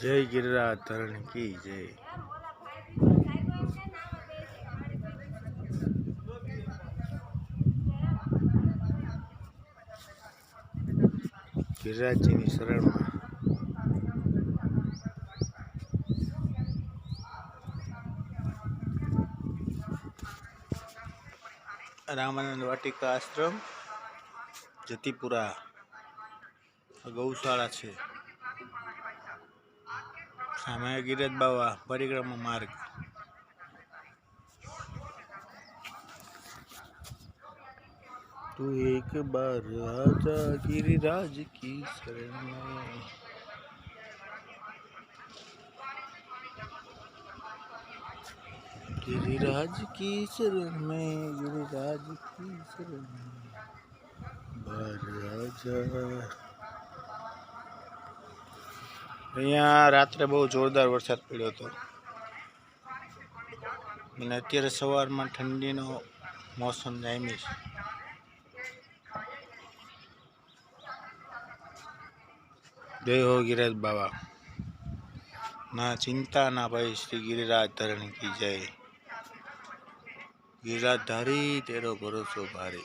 जय गिरिराज धरण की जय। गिरिराज जी की शरण में रामानंद वाटिका आश्रम जतीपुरा गौशाला है। सामे गिरिराज बाबा परिक्रमा मार्ग। तू एक बार आजा गिरिराज की शरण में। गिरिराज की शरण में, गिरिराज की शरण में बार आजा। अहींया रात्रे बहुत जोरदार वरसाद पड्यो हतो અને અત્યારે સવારમાં ઠંડીનો મોસમ જામી છે। जय हो गिरिराज बाबा। ना चिंता ना भय, श्री गिरिराज धरण की जय। गिरिराज धारी तेरो भरोसो भारी।